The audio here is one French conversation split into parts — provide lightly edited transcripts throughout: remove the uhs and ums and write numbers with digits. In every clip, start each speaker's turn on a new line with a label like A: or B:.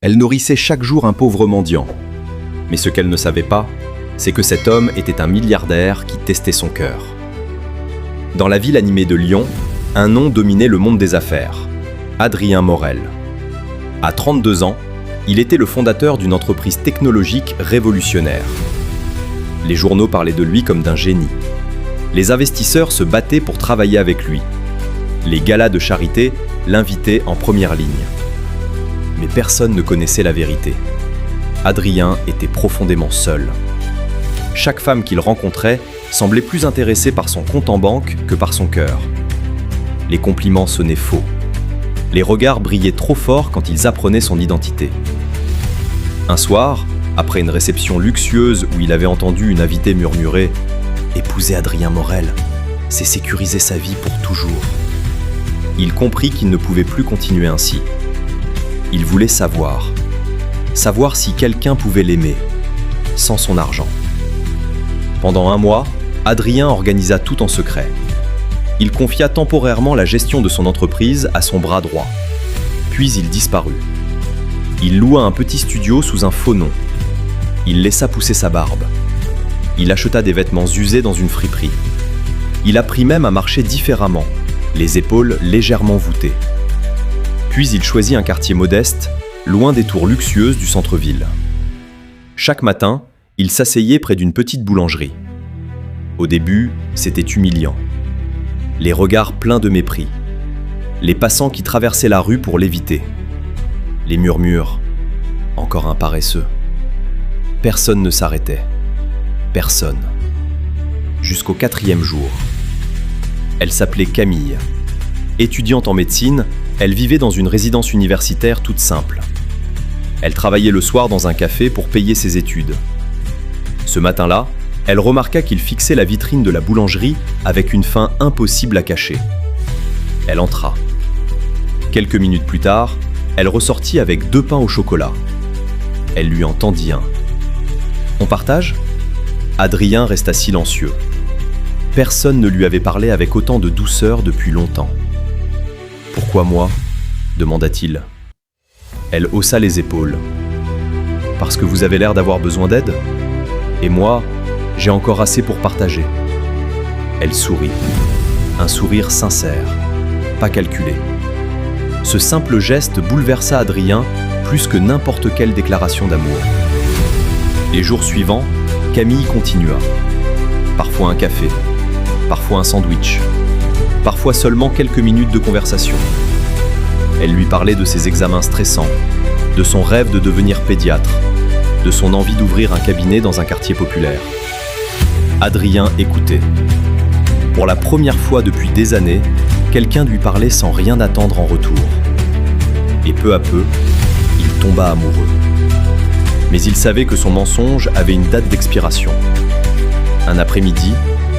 A: Elle nourrissait chaque jour un pauvre mendiant. Mais ce qu'elle ne savait pas, c'est que cet homme était un milliardaire qui testait son cœur. Dans la ville animée de Lyon, un nom dominait le monde des affaires, Adrien Morel. À 32 ans, il était le fondateur d'une entreprise technologique révolutionnaire. Les journaux parlaient de lui comme d'un génie. Les investisseurs se battaient pour travailler avec lui. Les galas de charité l'invitaient en première ligne. Mais personne ne connaissait la vérité. Adrien était profondément seul. Chaque femme qu'il rencontrait semblait plus intéressée par son compte en banque que par son cœur. Les compliments sonnaient faux. Les regards brillaient trop fort quand ils apprenaient son identité. Un soir, après une réception luxueuse où il avait entendu une invitée murmurer « Épouser Adrien Morel, c'est sécuriser sa vie pour toujours », il comprit qu'il ne pouvait plus continuer ainsi. Il voulait savoir si quelqu'un pouvait l'aimer, sans son argent. Pendant 1 mois, Adrien organisa tout en secret. Il confia temporairement la gestion de son entreprise à son bras droit. Puis il disparut. Il loua un petit studio sous un faux nom. Il laissa pousser sa barbe. Il acheta des vêtements usés dans une friperie. Il apprit même à marcher différemment, les épaules légèrement voûtées. Puis il choisit un quartier modeste, loin des tours luxueuses du centre-ville. Chaque matin, il s'asseyait près d'une petite boulangerie. Au début, c'était humiliant. Les regards pleins de mépris. Les passants qui traversaient la rue pour l'éviter. Les murmures. Encore un paresseux. Personne ne s'arrêtait. Personne. Jusqu'au 4e jour. Elle s'appelait Camille. Étudiante en médecine, elle vivait dans une résidence universitaire toute simple. Elle travaillait le soir dans un café pour payer ses études. Ce matin-là, elle remarqua qu'il fixait la vitrine de la boulangerie avec une faim impossible à cacher. Elle entra. Quelques minutes plus tard, elle ressortit avec 2 pains au chocolat. Elle lui en tendit un. « On partage ?» Adrien resta silencieux. Personne ne lui avait parlé avec autant de douceur depuis longtemps. « Pourquoi moi ?» demanda-t-il. Elle haussa les épaules. « Parce que vous avez l'air d'avoir besoin d'aide ? Et moi, j'ai encore assez pour partager. » Elle sourit. Un sourire sincère, pas calculé. Ce simple geste bouleversa Adrien plus que n'importe quelle déclaration d'amour. Les jours suivants, Camille continua. Parfois un café, parfois un sandwich, parfois seulement quelques minutes de conversation. Elle lui parlait de ses examens stressants, de son rêve de devenir pédiatre, de son envie d'ouvrir un cabinet dans un quartier populaire. Adrien écoutait. Pour la première fois depuis des années, quelqu'un lui parlait sans rien attendre en retour. Et peu à peu, il tomba amoureux. Mais il savait que son mensonge avait une date d'expiration. Un après-midi,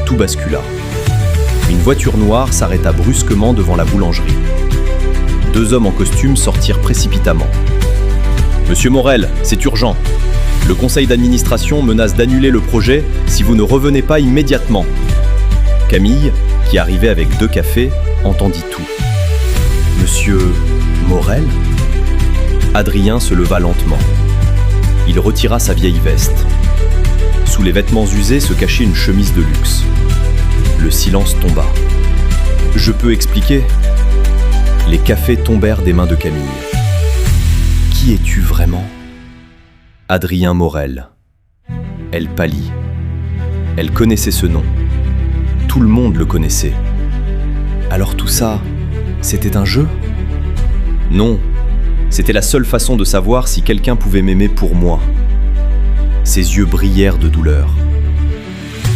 A: tout bascula. Une voiture noire s'arrêta brusquement devant la boulangerie. 2 hommes en costume sortirent précipitamment. « Monsieur Morel, c'est urgent. Le conseil d'administration menace d'annuler le projet si vous ne revenez pas immédiatement. » Camille, qui arrivait avec 2 cafés, entendit tout. « Monsieur Morel ?» Adrien se leva lentement. Il retira sa vieille veste. Sous les vêtements usés se cachait une chemise de luxe. Le silence tomba. « Je peux expliquer ?» Les cafés tombèrent des mains de Camille. « Qui es-tu vraiment ?» Adrien Morel. Elle pâlit. Elle connaissait ce nom. Tout le monde le connaissait. Alors tout ça, c'était un jeu ? Non, c'était la seule façon de savoir si quelqu'un pouvait m'aimer pour moi. Ses yeux brillèrent de douleur.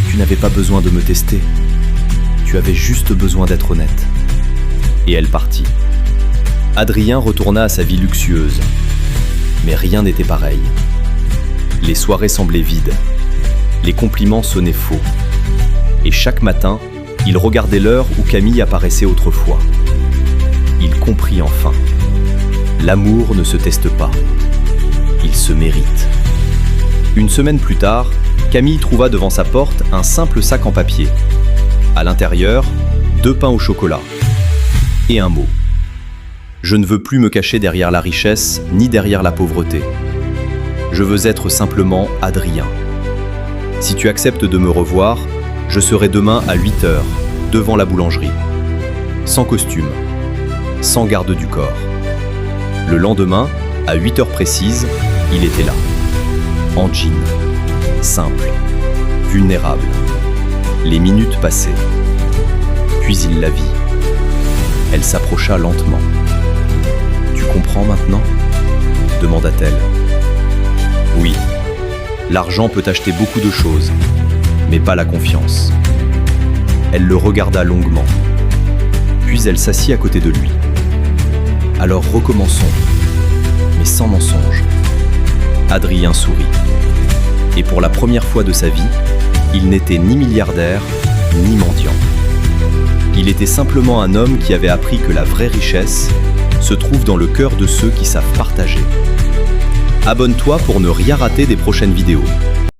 A: Tu n'avais pas besoin de me tester. Tu avais juste besoin d'être honnête. Et elle partit. Adrien retourna à sa vie luxueuse. Mais rien n'était pareil. Les soirées semblaient vides. Les compliments sonnaient faux. Et chaque matin, il regardait l'heure où Camille apparaissait autrefois. Il comprit enfin. L'amour ne se teste pas. Il se mérite. Une semaine plus tard, Camille trouva devant sa porte un simple sac en papier. À l'intérieur, 2 pains au chocolat. Et un mot. Je ne veux plus me cacher derrière la richesse ni derrière la pauvreté. Je veux être simplement Adrien. Si tu acceptes de me revoir, je serai demain à 8 h, devant la boulangerie. Sans costume, sans garde du corps. Le lendemain, à 8 h précises, il était là. En jean, simple, vulnérable. Les minutes passaient. Puis il la vit. Elle s'approcha lentement. « Tu comprends maintenant ?» demanda-t-elle. « Oui, l'argent peut acheter beaucoup de choses, mais pas la confiance. » Elle le regarda longuement. Puis elle s'assit à côté de lui. « Alors recommençons, mais sans mensonge. » Adrien sourit. Et pour la première fois de sa vie, il n'était ni milliardaire, ni mendiant. Il était simplement un homme qui avait appris que la vraie richesse se trouve dans le cœur de ceux qui savent partager. Abonne-toi pour ne rien rater des prochaines vidéos.